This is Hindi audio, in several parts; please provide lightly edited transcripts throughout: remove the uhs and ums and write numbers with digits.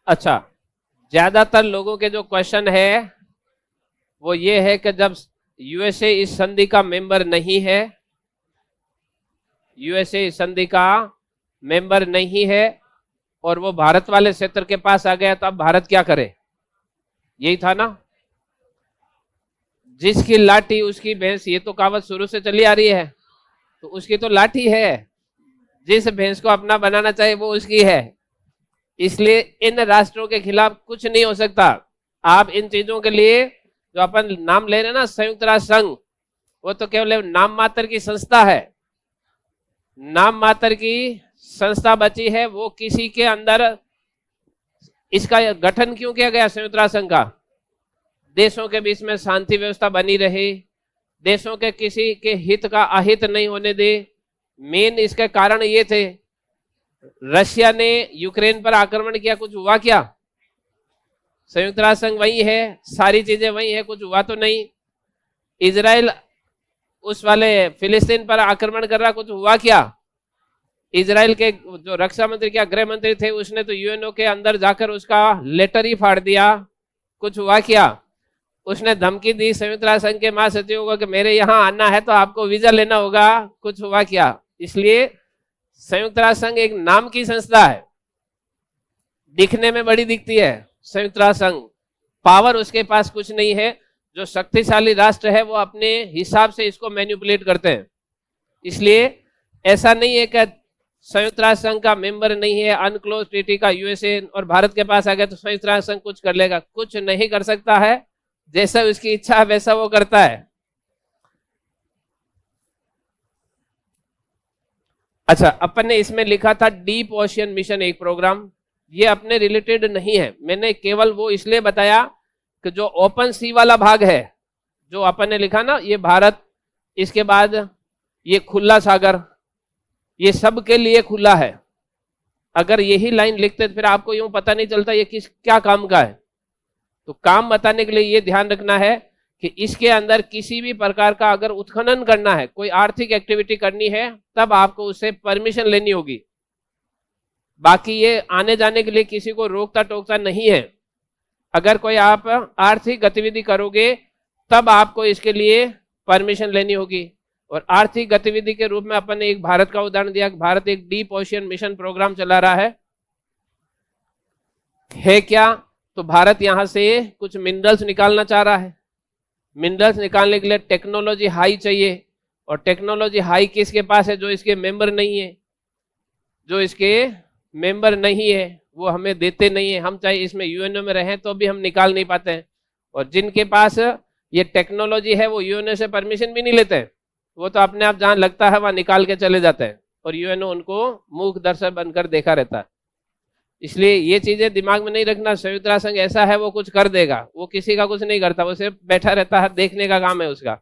अच्छा, ज्यादातर लोगों के जो क्वेश्चन है वो ये है कि जब यूएसए इस संधि का मेंबर नहीं है, यूएसए इस संधि का मेंबर नहीं है और वो भारत वाले क्षेत्र के पास आ गया तो अब भारत क्या करे, यही था ना। जिसकी लाठी उसकी भैंस, ये तो कहावत शुरू से चली आ रही है, तो उसकी तो लाठी है, जिस भैंस को अपना बनाना चाहिए वो उसकी है। इसलिए इन राष्ट्रों के खिलाफ कुछ नहीं हो सकता। आप इन चीजों के लिए जो अपन नाम ले रहे हैं ना, संयुक्त राष्ट्र संघ, वो तो केवल नाम मात्र की संस्था है, नाम मात्र की संस्था बची है। वो किसी के अंदर इसका गठन क्यों किया गया संयुक्त राष्ट्र संघ का? देशों के बीच में शांति व्यवस्था बनी रहे, देशों के किसी के हित का अहित नहीं होने दे। मेन इसके कारण ये थे, रशिया ने यूक्रेन पर आक्रमण किया, कुछ हुआ क्या? संयुक्त राष्ट्र संघ वही है, सारी चीजें वही है, कुछ हुआ तो नहीं। इजराइल उस वाले फिलिस्तीन पर आक्रमण कर रहा, कुछ हुआ क्या? इजराइल के जो रक्षा मंत्री क्या गृह मंत्री थे, उसने तो यूएनओ के अंदर जाकर उसका लेटर ही फाड़ दिया, कुछ हुआ क्या? उसने धमकी दी संयुक्त राष्ट्र संघ के महासचिव को कि मेरे यहाँ आना है तो आपको वीजा लेना होगा, कुछ हुआ क्या? इसलिए संयुक्त राष्ट्र संघ एक नाम की संस्था है, दिखने में बड़ी दिखती है संयुक्त राष्ट्र संघ, पावर उसके पास कुछ नहीं है। जो शक्तिशाली राष्ट्र है वो अपने हिसाब से इसको मैनिपुलेट करते हैं। इसलिए ऐसा नहीं है कि संयुक्त राष्ट्र संघ का मेंबर नहीं है, अनक्लोज ट्रीटी का यूएसए और भारत के पास आ गया तो संयुक्त राष्ट्र संघ कुछ कर लेगा, कुछ नहीं कर सकता है। जैसा उसकी इच्छा वैसा वो करता है। अच्छा, अपन ने इसमें लिखा था डीप ओशियन मिशन एक प्रोग्राम, ये अपने रिलेटेड नहीं है, मैंने केवल वो इसलिए बताया कि जो ओपन सी वाला भाग है जो अपन ने लिखा ना, ये भारत, इसके बाद ये खुला सागर, ये सब के लिए खुला है। अगर यही लाइन लिखते तो फिर आपको यूं पता नहीं चलता ये किस क्या काम का है। तो काम बताने के लिए ये ध्यान रखना है कि इसके अंदर किसी भी प्रकार का अगर उत्खनन करना है, कोई आर्थिक एक्टिविटी करनी है, तब आपको उससे परमिशन लेनी होगी। बाकी ये आने जाने के लिए किसी को रोकता टोकता नहीं है। अगर कोई आप आर्थिक गतिविधि करोगे तब आपको इसके लिए परमिशन लेनी होगी। और आर्थिक गतिविधि के रूप में अपन ने एक भारत का उदाहरण दिया, भारत एक डीप ओशियन मिशन प्रोग्राम चला रहा है क्या? तो भारत यहां से कुछ मिनरल्स निकालना चाह रहा है। मिनरल्स निकालने के लिए टेक्नोलॉजी हाई चाहिए, और टेक्नोलॉजी हाई किसके पास है? जो इसके मेंबर नहीं है, जो इसके मेंबर नहीं है वो हमें देते नहीं है। हम चाहे इसमें यूएनओ में रहें तो भी हम निकाल नहीं पाते हैं। और जिनके पास ये टेक्नोलॉजी है वो यूएनओ से परमिशन भी नहीं लेते हैं, वो तो अपने आप जहां लगता है वहां निकाल के चले जाते हैं, और यूएनओ उनको मूक दर्शक बनकर देखा रहता है। इसलिए ये चीजें दिमाग में नहीं रखना, संयुक्त राष्ट्र संघ ऐसा है वो कुछ कर देगा, वो किसी का कुछ नहीं करता, वो सिर्फ बैठा रहता है, देखने का काम है उसका।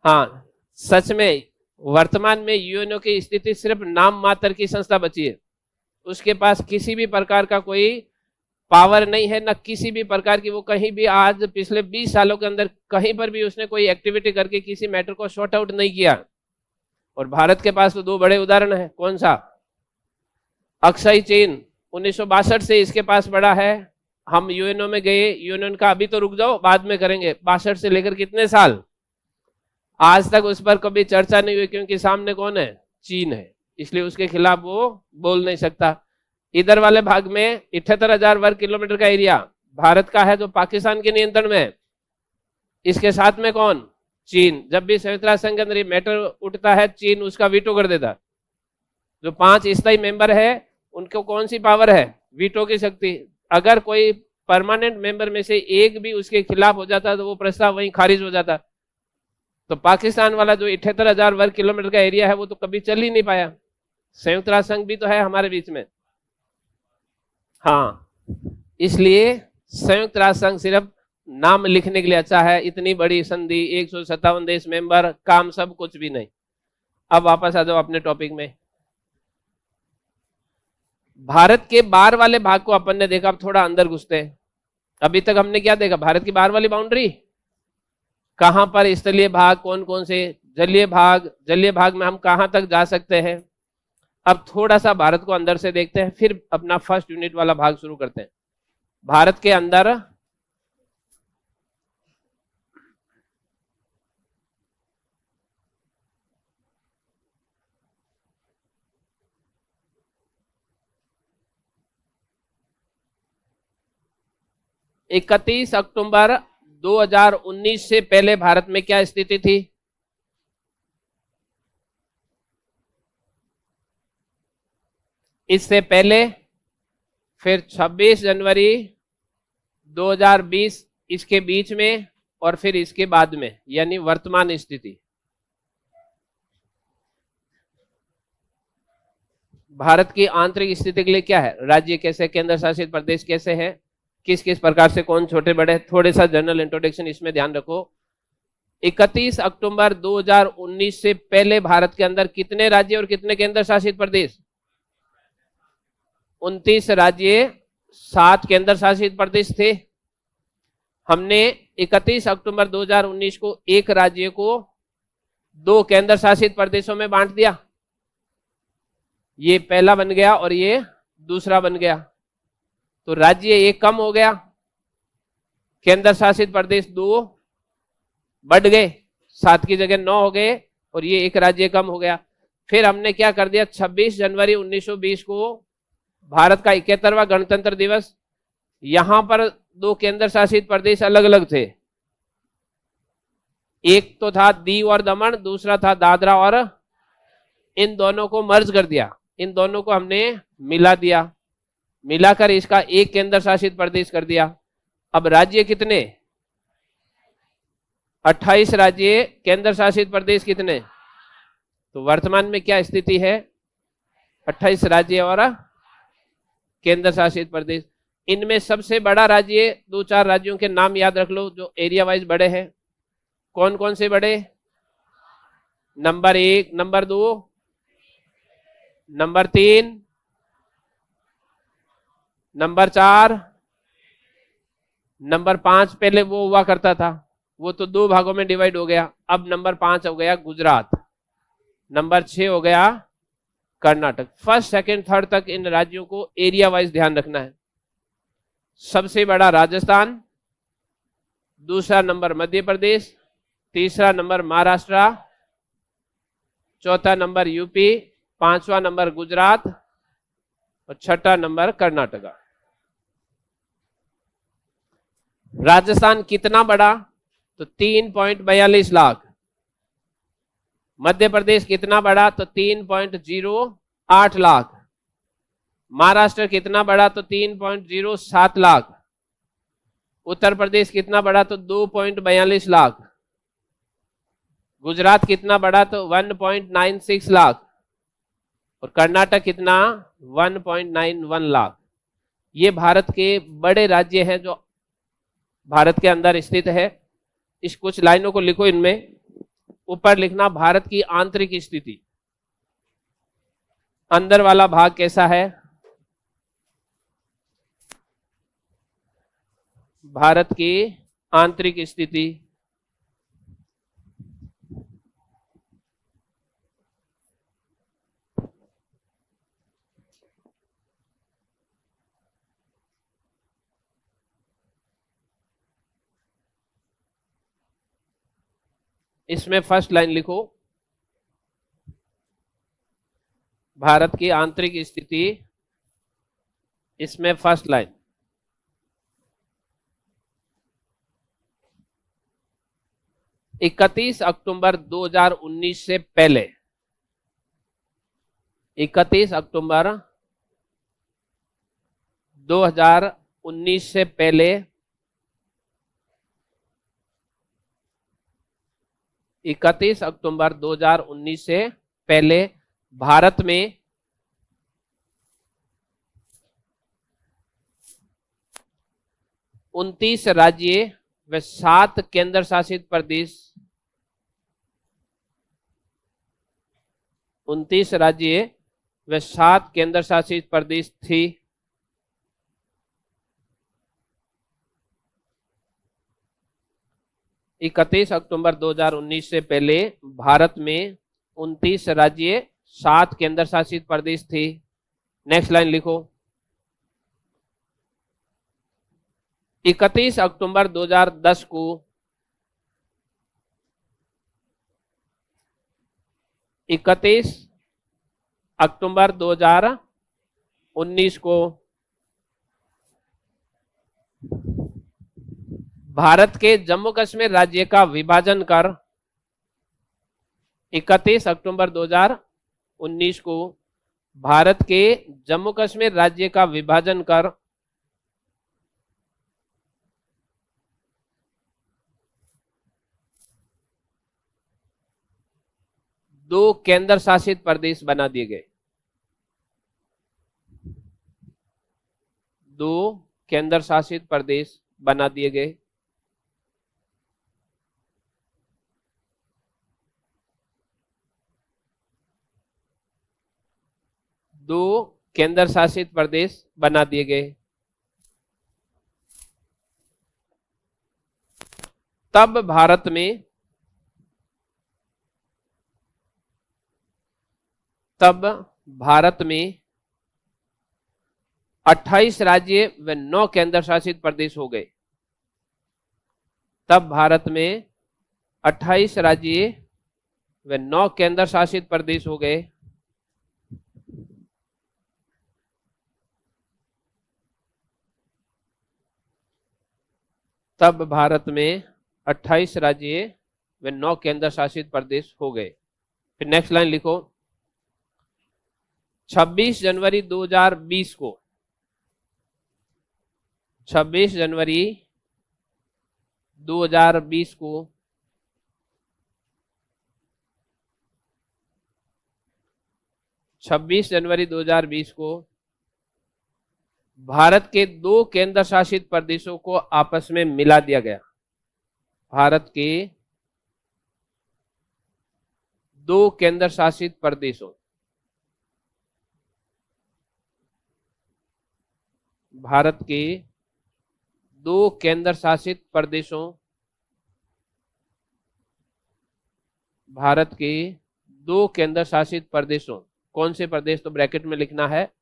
हाँ, सच में वर्तमान में यूएनओ की स्थिति सिर्फ नाम मात्र की संस्था बची है, उसके पास किसी भी प्रकार का कोई पावर नहीं है, न किसी भी प्रकार की वो कहीं भी आज पिछले 20 सालों के अंदर कहीं पर भी उसने कोई एक्टिविटी करके किसी मैटर को शॉर्ट आउट नहीं किया। और भारत के पास तो दो बड़े उदाहरण है, कौन सा? अक्साई चीन 1962 से इसके पास बड़ा है। हम यूएनओ में गए, यूएनओ का अभी तो रुक जाओ बाद में करेंगे, 62 से लेकर कितने साल, आज तक उस पर कभी चर्चा नहीं हुई, क्योंकि सामने कौन है? चीन है, इसलिए उसके खिलाफ वो बोल नहीं सकता। इधर वाले भाग में 78,000 वर्ग किलोमीटर का एरिया भारत का है, जो पाकिस्तान के नियंत्रण में है। इसके साथ में कौन? चीन। जब भी संयुक्त राष्ट्र संघ के अंदर मैटर उठता है, चीन उसका वीटो कर देता। जो 5 स्थायी मेंबर है उनको कौन सी पावर है? वीटो की शक्ति। अगर कोई परमानेंट मेंबर में से एक भी उसके खिलाफ हो जाता तो वो प्रस्ताव वहीं खारिज हो जाता। तो पाकिस्तान वाला जो 78,000 वर्ग किलोमीटर का एरिया है वो तो कभी चल ही नहीं पाया। संयुक्त राष्ट्र संघ भी तो है हमारे बीच में। हाँ, इसलिए संयुक्त राष्ट्र संघ सिर्फ नाम लिखने के लिए अच्छा है। इतनी बड़ी संधि, 157 देश मेंबर, काम सब कुछ भी नहीं। अब वापस आ जाओ अपने टॉपिक में। भारत के बाहर वाले भाग को अपन ने देखा, अब थोड़ा अंदर घुसते हैं। अभी तक हमने क्या देखा? भारत की बाहर वाली बाउंड्री कहां पर, स्थलीय भाग कौन कौन से, जलीय भाग, जलीय भाग में हम कहां तक जा सकते हैं। अब थोड़ा सा भारत को अंदर से देखते हैं, फिर अपना फर्स्ट यूनिट वाला भाग शुरू करते हैं। भारत के अंदर 31 अक्टूबर 2019 से पहले भारत में क्या स्थिति थी? इससे पहले, फिर 26 जनवरी 2020 इसके बीच में, और फिर इसके बाद में, यानी वर्तमान स्थिति। भारत की आंतरिक स्थिति के लिए क्या है? राज्य कैसे, केंद्र शासित प्रदेश कैसे है, किस किस प्रकार से, कौन छोटे बड़े, थोड़े सा जनरल इंट्रोडक्शन इसमें ध्यान रखो। 31 अक्टूबर 2019 से पहले भारत के अंदर कितने राज्य और कितने केंद्र शासित प्रदेश? 29 राज्य, 7 केंद्र शासित प्रदेश थे। हमने 31 अक्टूबर 2019 को एक राज्य को 2 केंद्र शासित प्रदेशों में बांट दिया। ये पहला बन गया और ये दूसरा बन गया, तो राज्य एक कम हो गया, केंद्र शासित प्रदेश 2 बढ़ गए, 7 की जगह 9 हो गए, और ये एक राज्य कम हो गया। फिर हमने क्या कर दिया, 26 जनवरी 1920 को भारत का 71वां गणतंत्र दिवस, यहां पर 2 केंद्र शासित प्रदेश अलग अलग थे। एक तो था दीव और दमन, दूसरा था दादरा, और इन दोनों को मर्ज कर दिया, इन दोनों को हमने मिला दिया, मिलाकर इसका एक केंद्र शासित प्रदेश कर दिया। अब राज्य कितने? 28 राज्य, केंद्र शासित प्रदेश कितने? तो वर्तमान में क्या स्थिति है? 28 राज्य और केंद्र शासित प्रदेश। इनमें सबसे बड़ा राज्य, 2-4 राज्यों के नाम याद रख लो जो एरिया वाइज बड़े हैं। कौन कौन से बड़े? Number 1, number 2, number 3, number 4, number 5 पहले वो हुआ करता था, वो तो 2 भागों में डिवाइड हो गया। अब नंबर 5 हो गया गुजरात, नंबर 6 हो गया कर्नाटक। फर्स्ट, सेकंड, थर्ड तक इन राज्यों को एरिया वाइज ध्यान रखना है। सबसे बड़ा राजस्थान, दूसरा नंबर मध्य प्रदेश, तीसरा नंबर महाराष्ट्र, चौथा नंबर यूपी, 5वां नंबर गुजरात, और 6ठा नंबर कर्नाटक। राजस्थान कितना बड़ा? तो 3.42 लाख। मध्य प्रदेश कितना बड़ा? तो 3.08 लाख। महाराष्ट्र कितना बड़ा? तो 3.07 लाख। उत्तर प्रदेश कितना बड़ा? तो 2.42 लाख। गुजरात कितना बड़ा? तो 1.96 लाख। और कर्नाटक कितना? 1.91 लाख। ये भारत के बड़े राज्य हैं जो भारत के अंदर स्थित है। इस कुछ लाइनों को लिखो, इनमें ऊपर लिखना भारत की आंतरिक स्थिति, अंदर वाला भाग कैसा है? भारत की आंतरिक स्थिति। इसमें फर्स्ट लाइन लिखो, भारत की आंतरिक स्थिति। इसमें फर्स्ट लाइन, इकतीस अक्टूबर 2019 से पहले, 31 अक्टूबर 2019 से पहले, 31 अक्टूबर 2019 से पहले भारत में 29 राज्य व 7 केंद्र शासित प्रदेश, 29 राज्य व 7 केंद्र शासित प्रदेश थी। इकतीस अक्टूबर 2019 से पहले भारत में 29 राज्य, 7 केंद्र शासित प्रदेश थे। नेक्स्ट लाइन लिखो। 31 अक्टूबर 2010 को 31 अक्टूबर 2019 को भारत के जम्मू कश्मीर राज्य का विभाजन कर 31 अक्टूबर 2019 को भारत के जम्मू कश्मीर राज्य का विभाजन कर दो केंद्र शासित प्रदेश बना दिए गए। दो केंद्र शासित प्रदेश बना दिए गए। दो केंद्र शासित प्रदेश बना दिए गए। तब भारत में 28 राज्य व 9 केंद्र शासित प्रदेश हो गए। तब भारत में 28 राज्य व 9 केंद्र शासित प्रदेश हो गए। तब भारत में 28 राज्य व 9 केंद्र शासित प्रदेश हो गए। फिर नेक्स्ट लाइन लिखो। 26 जनवरी 2020 को 26 जनवरी 2020 को भारत के दो केंद्र शासित प्रदेशों को आपस में मिला दिया गया। भारत के दो केंद्र शासित प्रदेशों भारत के दो केंद्र शासित प्रदेशों भारत के दो केंद्र शासित प्रदेशों कौन से प्रदेश, तो ब्रैकेट में लिखना है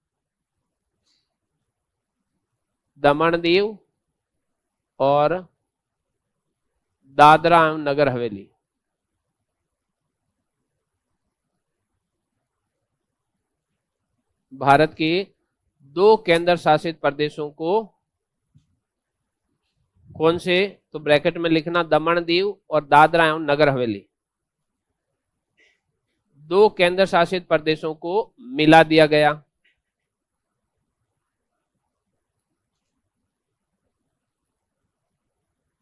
दमन दीव और दादरा एवं नगर हवेली। भारत के दो केंद्र शासित प्रदेशों को कौन से, तो ब्रैकेट में लिखना दमन दीव और दादरा एवं नगर हवेली। दो केंद्र शासित प्रदेशों को मिला दिया गया।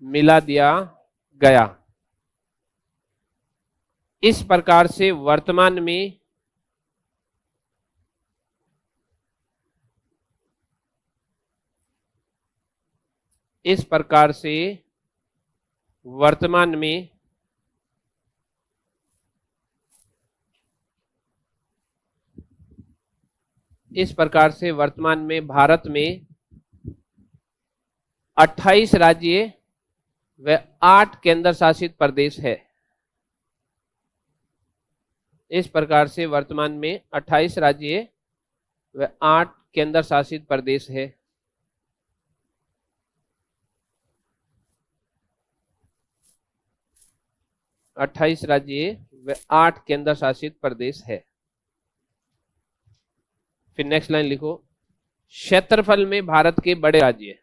मिला दिया गया। इस प्रकार से वर्तमान में इस प्रकार से वर्तमान में भारत में 28 राज्य व 8 केंद्र शासित प्रदेश है। इस प्रकार से वर्तमान में 28 राज्य व 8 केंद्र शासित प्रदेश है। अट्ठाईस राज्य व 8 केंद्र शासित प्रदेश है। फिर नेक्स्ट लाइन लिखो। क्षेत्रफल में भारत के बड़े राज्य।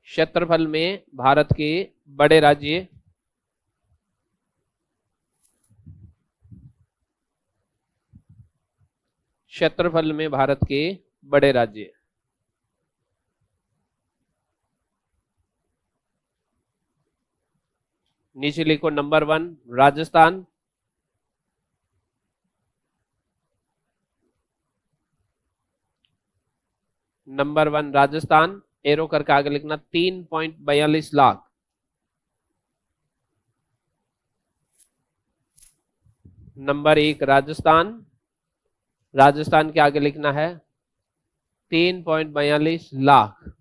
क्षेत्रफल में भारत के बड़े राज्य क्षेत्रफल में भारत के बड़े राज्य नीचे लिखो। Number 1 Rajasthan, number 1 Rajasthan, arrow करके आगे लिखना 3.42 लाख। नंबर 1 राजस्थान, राजस्थान के आगे लिखना है 3.42 लाख।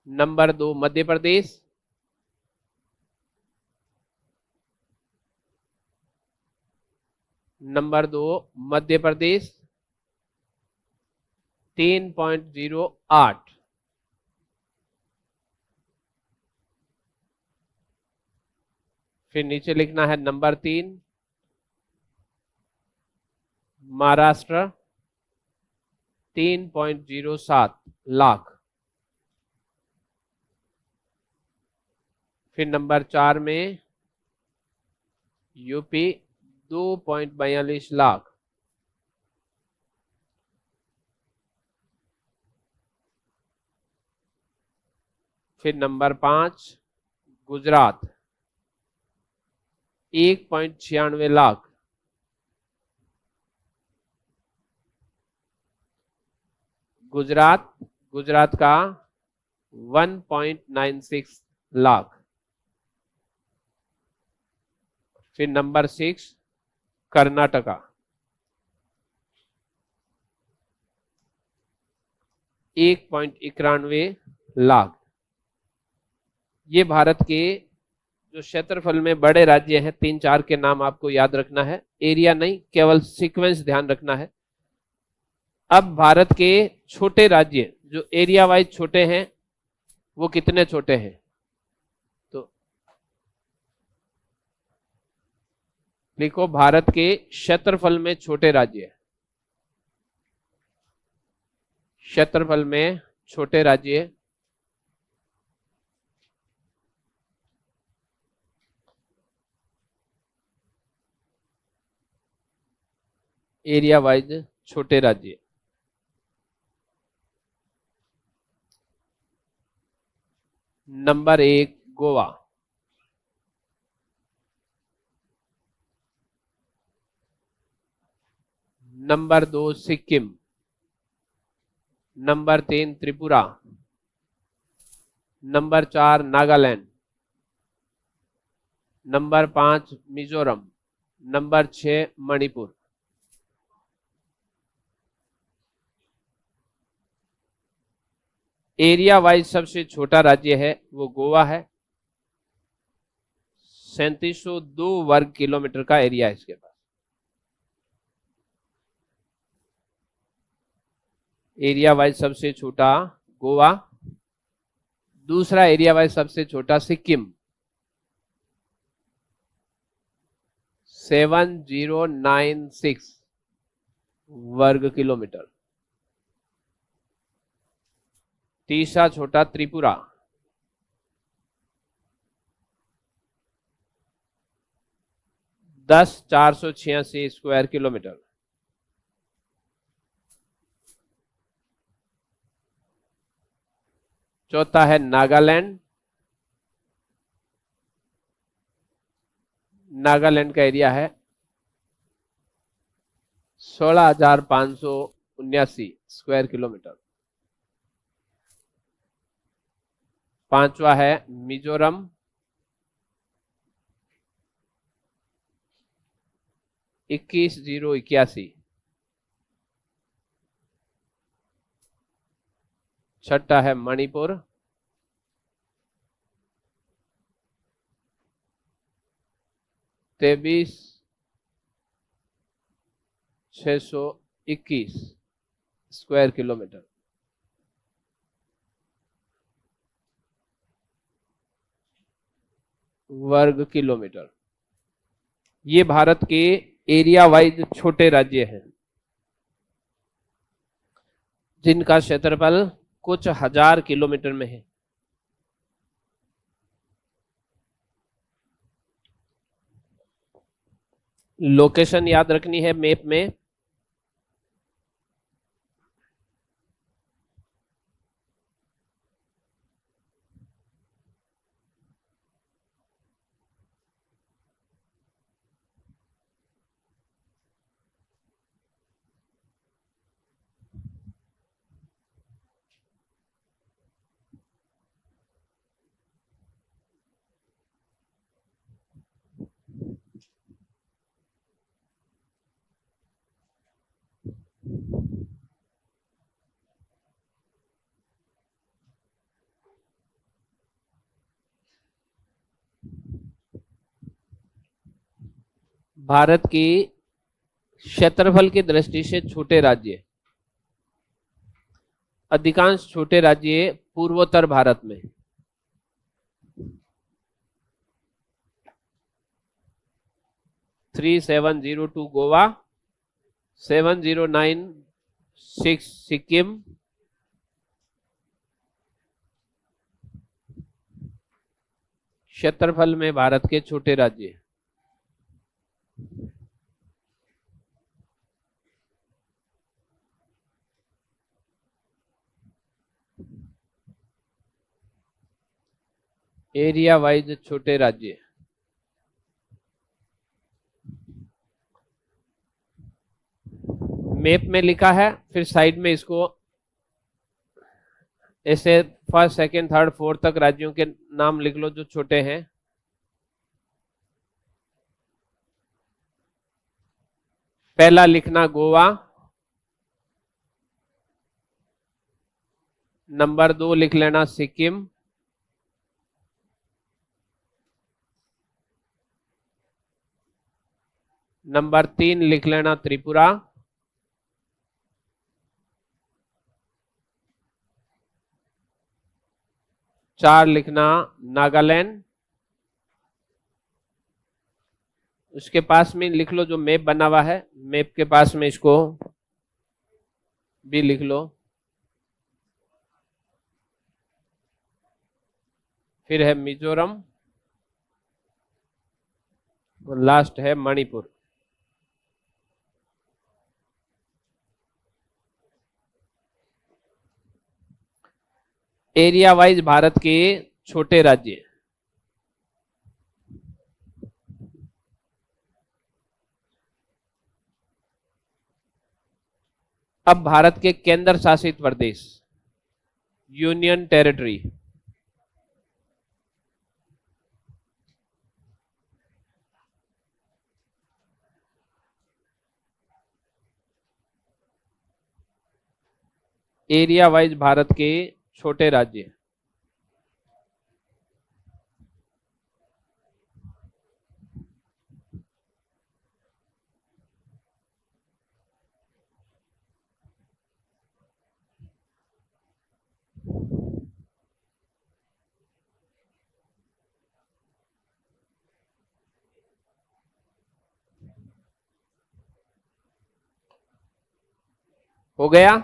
Number 2 Madhya Pradesh, number 2 Madhya Pradesh 3.08। फिर नीचे लिखना है नंबर 3 महाराष्ट्र 3.07 लाख। फिर नंबर 4 में यूपी 2.42 लाख। फिर नंबर 5 गुजरात 1.96 लाख। गुजरात गुजरात का 1.96 लाख। फिर नंबर 6 कर्नाटका 1.91 लाख। ये भारत के जो क्षेत्रफल में बड़े राज्य हैं, 3-4 के नाम आपको याद रखना है, एरिया नहीं, केवल सीक्वेंस ध्यान रखना है। अब भारत के छोटे राज्य जो एरिया वाइज छोटे हैं वो कितने छोटे हैं? तो लिखो भारत के क्षेत्रफल में छोटे राज्य, क्षेत्रफल में छोटे राज्य एरिया वाइज छोटे राज्य। Number 1 Goa, number 2 Sikkim, number 3 Tripura, number 4 Nagaland, number 5 Mizoram, number 6 Manipur. Area wise सबसे छोटा राज्य है वो गोवा है, 3702 वर्ग किलोमीटर का एरिया है इसके पास। एरिया वाइज सबसे छोटा गोवा, दूसरा एरिया वाइज सबसे छोटा सिक्किम 7096 वर्ग किलोमीटर। तीसरा छोटा त्रिपुरा 10,486 स्क्वायर किलोमीटर। चौथा है नागालैंड, नागालैंड का एरिया है 16,579 स्क्वायर किलोमीटर। पांचवा है मिजोरम, 21,081। छठा है मणिपुर, 23,621 स्क्वायर किलोमीटर। वर्ग किलोमीटर। ये भारत के एरिया वाइज छोटे राज्य हैं जिनका क्षेत्रफल कुछ हजार किलोमीटर में है। लोकेशन याद रखनी है मैप में। भारत की क्षेत्रफल की दृष्टि से छोटे राज्य, अधिकांश छोटे राज्य पूर्वोत्तर भारत में। थ्री 702 गोवा, 7096 सिक्किम, क्षेत्रफल में भारत के छोटे राज्य। एरिया वाइज छोटे राज्य। मैप में लिखा है, फिर साइड में इसको ऐसे फर्स्ट सेकंड थर्ड फोर्थ तक राज्यों के नाम लिख लो जो छोटे हैं। पहला लिखना गोवा, नंबर 2 लिख लेना सिक्किम, नंबर 3 लिख लेना त्रिपुरा, चार लिखना नागालैंड। उसके पास में लिख लो जो मैप बना हुआ है, मैप के पास में इसको भी लिख लो। फिर है मिजोरम और लास्ट है मणिपुर। एरिया वाइज भारत के छोटे राज्य। अब भारत के केंद्र शासित प्रदेश, union territory. Area wise Bharat के छोटे राज्य। हो गया।